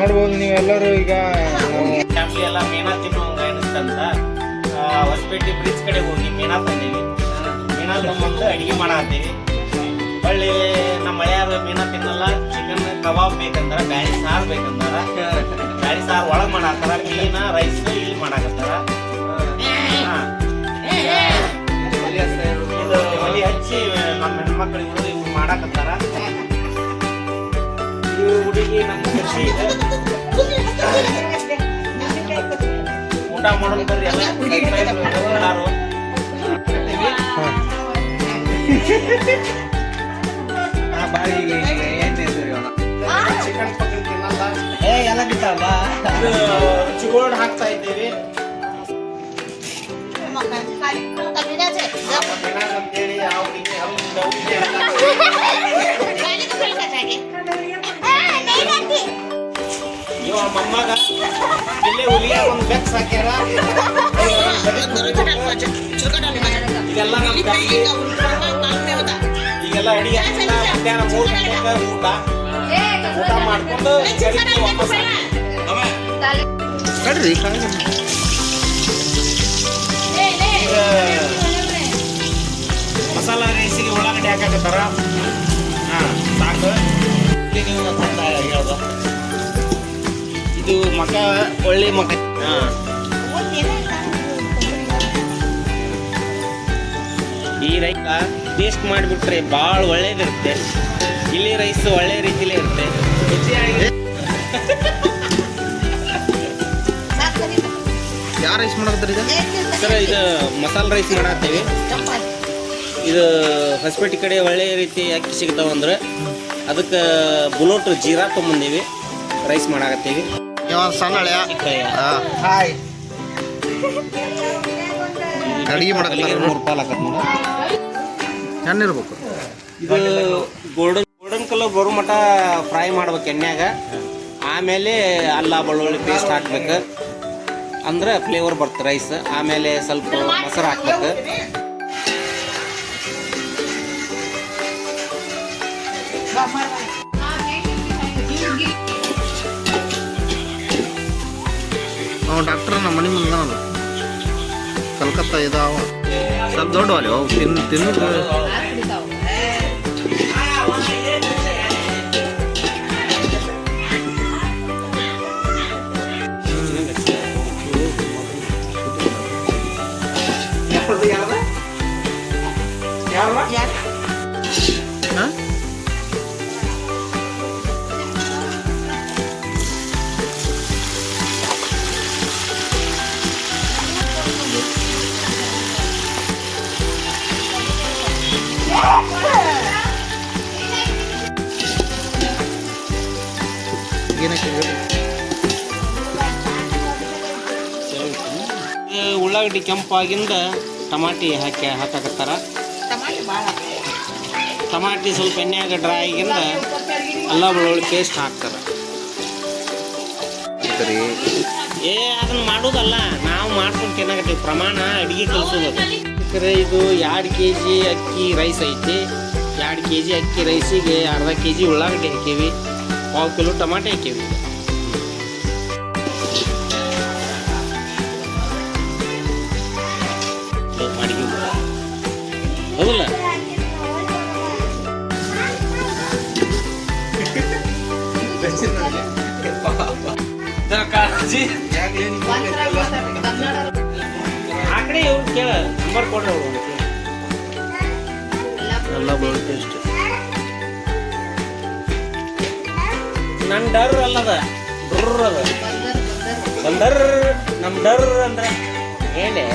ನೋಡ್ಬೋದು ನೀವೆಲ್ಲರೂ ಈಗ ಫ್ಯಾಮಿಲಿ ಎಲ್ಲ ಮೀನಾ ತಿನ್ನುವಂಗ ಎನಿಸ್ತಂತ ಹೊಸಪೇಟೆ ಬ್ರಿಡ್ಜ್ ಕಡೆ ಹೋಗಿ ಮೀನಾ ತಂದೀವಿ. ಮೀನಾ ತಗೊಂಡು ಅಡಿಗೆ ಮಾಡತ್ತೀವಿ. ಹೊಳ್ಳಿ ನಮ್ಮ ಮಳೆಯಾದ ಮೀನಾ ತಿನ್ನಲ್ಲ. ಚಿಕನ್ ಕಬಾಬ್ ಬೇಕಂದ್ರ, ಬ್ಯಾಳಿ ಸಾರು ಬೇಕಂದ್ರ ಬ್ಯಾಳಿ ಸಾರು ಒಳಗೆ ಮಾಡಾಕ್ತಾರ. ಮೀನ ರೈಸ್ ಇಲ್ಲಿ ಮಾಡಾಕತ್ತಾರ. ಇದು ಒಲಿ ಹಚ್ಚಿ ನಮ್ಮ ಹೆಣ್ಮಕ್ಳು ಇವ್ರು ಮಾಡಾಕತ್ತಾರ. ಇವು ಹುಡುಗಿ ನಮ್ಮ ಖುಷಿ ಇದೆ. ಊಟ ಮಾಡೋದು ಬರ್ರಿ ಎಲ್ಲ ಎಲ್ಲಾರು ಚಿಕನ್ ಪಕ್ಕನ್ ತಿನ್ನಲ್ಲ. ಎಲ್ಲ ಬಿಟ್ಟಲ್ಲ ಚಿಗೋಡ್ ಹಾಕ್ತಾ ಇದ್ದೀವಿ ಅಂತೇಳಿ ಅವ್ರಿಗೆ ಇವ ಮೊಮ್ಮಗ ಇಲ್ಲೇ ಹುಲಿಯ ಒಂದು ಬೆಕ್ಸ್ ಹಾಕ್ಯಾರ. ಇದೆಲ್ಲ ನಮ್ಮ ಈಗೆಲ್ಲ ಅಡಿಗೆ ಮಧ್ಯಾಹ್ನ 3 ಗಂಟೆಗೆ ಊಟ ಮಾಡ್ಕೊಂಡು ವಾಪಸ್ ಕಡ್ರಿ ಈಗ ಮಸಾಲ ರೈಸಿಗೆ ಉಳ್ಳಾಗಡ್ಡಿ ಹಾಕಾಕತ್ತಾರ. ಸಾಕು. ನೀವು ಹೇಳ್ದ ಇದು ಮಕ ಒಳ್ಳೆ ಮಕ. ಈ ರೈಸ್ ಟೇಸ್ಟ್ ಮಾಡಿಬಿಟ್ರೆ ಭಾಳ ಒಳ್ಳೇದಿರುತ್ತೆ. ಇಲ್ಲಿ ರೈಸ್ ಒಳ್ಳೆ ರೀತಿಲೇ ಇರುತ್ತೆ. ಯಾವ ರೈಸ್ ಮಾಡಕತ್ತೀರಿ ಸರ್? ಇದು ಮಸಾಲ ರೈಸ್ ಮಾಡತ್ತೀವಿ. ಇದು ಹೊಸಪೇಟೆ ಕಡೆ ಒಳ್ಳೆ ರೀತಿ ಅಕ್ಕಿ ಸಿಗ್ತಾವಂದ್ರೆ ಅದಕ್ಕೆ ಬುಲೋಟ್ ಜೀರಾ ತೊಗೊಂಬಂದೀವಿ. ರೈಸ್ ಮಾಡಾಕತ್ತೀವಿ. ಸಣ್ಣ ಅಡಿಗೆ ಮಾಡಕ್ಕೆ 3 ರೂಪಾಯಿ ಹಾಕತ್ ನೋಡಿ. ಚೆನ್ನಾಗಿರ್ಬೇಕು. ಇದು ಗೋಲ್ಡನ್ ಕಲರ್ ಬರೋ ಮಟ ಫ್ರೈ ಮಾಡ್ಬೇಕು ಎಣ್ಣೆಗ. ಆಮೇಲೆ ಅಲ್ಲ ಬೆಳ್ಳುಳ್ಳಿ ಪೇಸ್ಟ್ ಹಾಕ್ಬೇಕು, ಅಂದ್ರೆ ಫ್ಲೇವರ್ ಬರ್ತದೆ ರೈಸ್. ಆಮೇಲೆ ಸ್ವಲ್ಪ ಮೊಸರು ಹಾಕ್ಬೇಕು. ಡಾಕ್ಟರ್ ನಮ್ಮ ಮನೆ ಮುಂದೆ ನಾನು ಕಲ್ಕತ್ತಾ ಇದಾವ ಸ್ವಲ್ಪ ದೊಡ್ಡವಲ್ಲಿ ಅವು ತಿನ್ನೋದು. ಉಳ್ಳಾಗಡ್ಡಿ ಕೆಂಪಾಗಿಂದ ಟಮಾಟಿ ಹಾಕಾಕತ್ತಾರ. ಟಮಾಟಿ ಸ್ವಲ್ಪ ಎಣ್ಣೆಯಾಗ ಡ್ರೈ ಆಗಿಂದ ಅಲ್ಲ ಬೆಳ್ಳುಳ್ಳಿ ಪೇಸ್ಟ್ ಹಾಕ್ತಾರ. ಅದನ್ನ ಮಾಡೋದಲ್ಲ, ನಾವು ಮಾಡ್ಕೊಂಡು ತಿನ್ನಾಕತ್ತೀವಿ. ಪ್ರಮಾಣ ಅಡಿಗೆ ಕಲಿಸೋದು. ಇದು 2 kg ಅಕ್ಕಿ ರೈಸ್ ಐತಿ. 2 kg ಅಕ್ಕಿ ರೈಸಿಗೆ ಅರ್ಧ kg ಉಳ್ಳಾಗಡ್ಡಿ ಹಾಕೀವಿ, 1/4 ಕಿಲೋ ಟಮಾಟೆ ಹಾಕೀವಿ. ಅಡಿಗೆ ಹೌದಲ್ಲ? ಆ ಕಡೆ ಇವ್ರು ಕೇಳ ನಂಬರ್ ಕೊಡ್ರಿ. ಅವ್ರು ಎಲ್ಲ ಬೆಳ್ಳುಳ್ಳಿ ಪೇಸ್ಟ್ ನನ್ನ ಡರ್ ಅಲ್ಲದ ಡ್ರರ್ ಅದ. ಬಂದರ್ ನಮ್ಮ ಡರ್ ಅಂದ್ರೆ ಏನೇ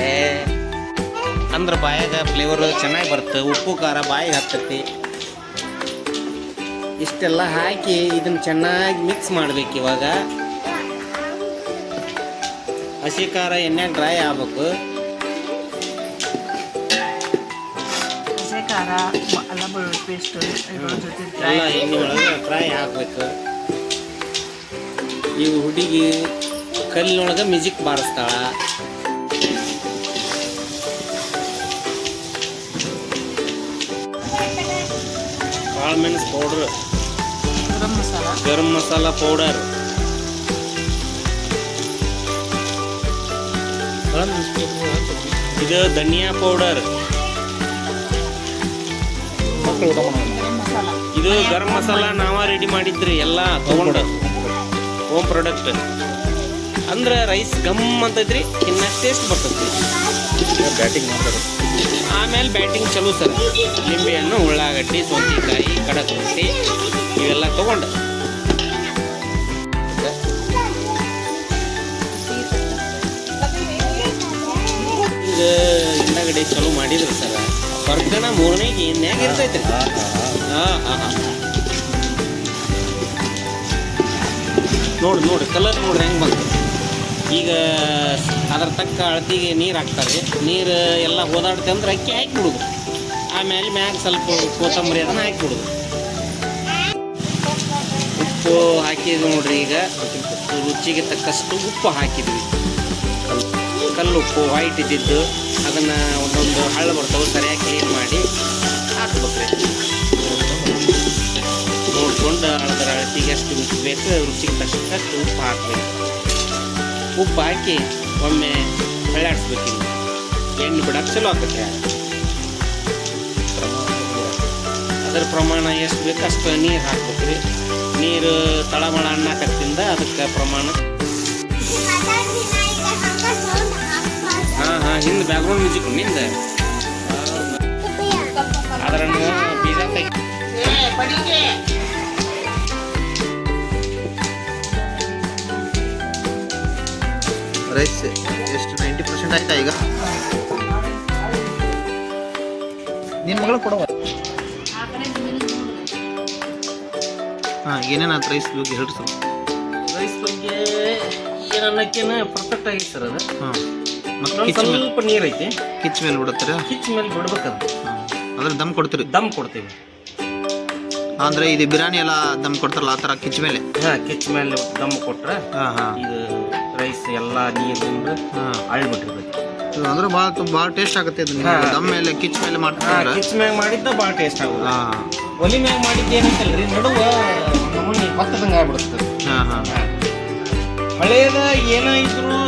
ಅಂದ್ರೆ ಬಾಯಾಗ ಫ್ಲೇವರ್ ಚೆನ್ನಾಗಿ ಬರುತ್ತೆ. ಉಪ್ಪು ಖಾರ ಬಾಯಿಗೆ ಹತ್ತೈತಿ. ಇಷ್ಟೆಲ್ಲ ಹಾಕಿ ಇದನ್ನ ಚೆನ್ನಾಗಿ ಮಿಕ್ಸ್ ಮಾಡ್ಬೇಕು. ಇವಾಗ ಹಸಿ ಖಾರ ಎಣ್ಣೆಗೆ ಡ್ರೈ ಆಗ್ಬೇಕು. ಖಾರ ಅಲ್ಲ ಬೆಳ್ಳುಳ್ಳಿ ಪೇಸ್ಟ್ ಎಲ್ಲ ಎಣ್ಣೆ ಒಳಗೆ ಫ್ರೈ ಹಾಕ್ಬೇಕು. ಈ ಹುಡುಗಿ ಕಲ್ಲಿನೊಳಗೆ ಮ್ಯೂಸಿಕ್ ಬಾರಿಸ್ತಾಳ. ಕಾಳು ಮೆಣಸು ಪೌಡ್ರ್, ಗರಂ ಮಸಾಲ ಪೌಡರ್, ಇದು ಧನಿಯಾ ಪೌಡರ್, ಇದು ಗರಂ ಮಸಾಲ ನಾವ ರೆಡಿ ಮಾಡಿದ್ರಿ ಎಲ್ಲ ತಗೊಂಡು ಹೋಮ್ ಪ್ರಾಡಕ್ಟ್. ಅಂದ್ರೆ ರೈಸ್ ಗಮ್ ಅಂತೈತ್ರಿ, ಇನ್ನ ಟೇಸ್ಟ್ ಬರ್ತೈತಿ. ಬ್ಯಾಟಿಂಗ್ ಮಾಡ್ತಾರೆ. ಆಮೇಲೆ ಬ್ಯಾಟಿಂಗ್ ಚಲೋ ಸರ್. ಲಿಂಬೆ ಹಣ್ಣು, ಉಳ್ಳಾಗಡ್ಡಿ, ಸೌತೆಕಾಯಿ, ಕಡಕ್ ರೊಟ್ಟಿ ಇವೆಲ್ಲ ತಗೊಂಡು ಈಗ ಹಿಂದಗಡೆ ಚಲೋ ಮಾಡಿದ್ರು ಸರ್. ಬರ್ಗಣ ಮೂರನೇಗೆ ಹಿಂದ್ಯಾಗ ಇರ್ತೈತ್ರಿ. ನೋಡಿ ಕಲರ್ ನೋಡ್ರಿ ಹೆಂಗೆ ಬಂತು. ಈಗ ಅದ್ರ ತಕ್ಕ ಅಳತಿಗೆ ನೀರು ಹಾಕ್ತಾರೆ. ನೀರು ಎಲ್ಲ ಹೋದಾಡ್ತೆ ಅಂದ್ರೆ ಅಕ್ಕಿ ಹಾಕಿ ಬಿಡೋದು. ಆಮೇಲೆ ಮ್ಯಾಗ ಸ್ವಲ್ಪ ಕೊತ್ತಂಬರಿ ಅದನ್ನು ಹಾಕಿ ಬಿಡೋದು. ಉಪ್ಪು ಹಾಕಿದ್ವಿ ನೋಡ್ರಿ. ಈಗ ರುಚಿಗೆ ತಕ್ಕಷ್ಟು ಉಪ್ಪು ಹಾಕಿದ್ವಿ. ಕಲ್ಲು ಉಪ್ಪು ವೈಟ್ ಇದ್ದಿದ್ದು ಅದನ್ನು ಒಂದೊಂದು ಹಳ್ಳ ಬರ್ತಾವೆ, ಸರಿಯಾಗಿ ಕ್ಲೀನ್ ಮಾಡಿ ಹಾಕ್ಬೇಕ್ರಿ. ನೋಡ್ಕೊಂಡು ಅಳದ್ರ ಅಳತಿಗೆ ಎಷ್ಟು ಉಪ್ಪು ಬೇಕು, ರುಚಿಗೆ ತಕ್ಕಷ್ಟು ಉಪ್ಪು ಹಾಕ್ಬೇಕು. ಉಪ್ಪು ಹಾಕಿ ಒಮ್ಮೆ ಹೊಳ್ಳಾಡಿಸ್ಬೇಕು. ಎಣ್ಣೆ ಬಿಡಕ್ಕೆ ಚಲೋ ಆಗ್ತೈತೆ. ಅದರ ಪ್ರಮಾಣ ಎಷ್ಟು ಬೇಕು ಅಷ್ಟು ನೀರು ಹಾಕ್ಬೇಕ್ರಿ. ನೀರು ತಳಮಳ ಅನ್ನಕತ್ತಿಂದ ಅದಕ್ಕೆ ಪ್ರಮಾಣ. ಹಿಂದೆ ಬ್ಯಾಕ್ಗ್ರೌಂಡ್ ಮ್ಯೂಸಿಕ್ ನಿಂದ ಅದರನ್ನು ಬೀಜ ತೆಗಿ. ರೈಸ್ ಎಷ್ಟು 90% ಆಯ್ತಾ ಈಗ? ನಿನ್ನ ಮಗಳು ಕೊಡುವ. ಏನೇನಾಯ್ತು ರೈಸ್ ಬಗ್ಗೆ ಹೇಳ್ರಿ ಸರ್. ರೈಸ್ ಬಗ್ಗೆ ಏನನ್ನಕ್ಕೇನ ಪರ್ಫೆಕ್ಟ್ ಆಗೈತೆ ಸರ್. ಅದು ಮತ್ತೆ ಸ್ವಲ್ಪ ನೀರು ಐತಿ, ಕಿಚ್ ಮೇಲೆ ಬಿಡುತ್ತಾರೆ. ಕಿಚ್ ಮೇಲೆ ಬಿಡ್ಬೇಕದು. ಅದ್ರ ದಮ್ ಕೊಡ್ತೀರಿ? ದಮ್ ಕೊಡ್ತೀವಿ. ಅಂದ್ರೆ ಇದು ಬಿರಿಯಾನಿ ಎಲ್ಲ ದಮ್ ಕೊಡ್ತಾರಲ್ಲ ಆ ಥರ ಕಿಚ್ ಮೇಲೆ? ಕಿಚ್ ಮೇಲೆ ದಮ್ ಕೊಟ್ರೆ ಇದು ರೈಸ್ ಎಲ್ಲ ನೀರಿಂದ ಅಳ್ಬಿಟ್ಟಿರ್ತೈತಿ. ಅಂದ್ರೆ ಭಾಳ ಟೇಸ್ಟ್ ಆಗುತ್ತೆ. ದಮ್ ಮೇಲೆ ಕಿಚ್ ಮೇಲೆ ಮಾಡ್ತಾರೆ. ಕಿಚ್ ಮ್ಯಾಗ ಮಾಡಿದ್ದ ಭಾಳ ಟೇಸ್ಟ್ ಆಗುತ್ತೆ. ಒಲಿ ಮ್ಯಾಗ ಮಾಡಿದ್ದು ಏನಂತಲ್ರಿ, ನಡುವ ನಮ್ಮನ್ನ ಭತ್ತದಂಗೆ ಆಗ್ಬಿಡುತ್ತೆ. ಹಳೇದ ಏನ ಇದ್ರು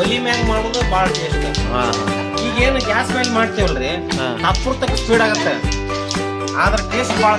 ಒಲಿ ಮ್ಯಾಗ ಮಾಡೋದು ಭಾಳ ಟೇಸ್ಟ್. ಈಗೇನು ಗ್ಯಾಸ್ ಮೇಲೆ ಮಾಡ್ತೇವಲ್ರಿ, ತಪ್ಪುರ್ ತಕ್ಕ ಸ್ಪೀಡ್ ಆಗತ್ತೆ, ಆದ್ರೆ ಟೇಸ್ಟ್ ಭಾಳ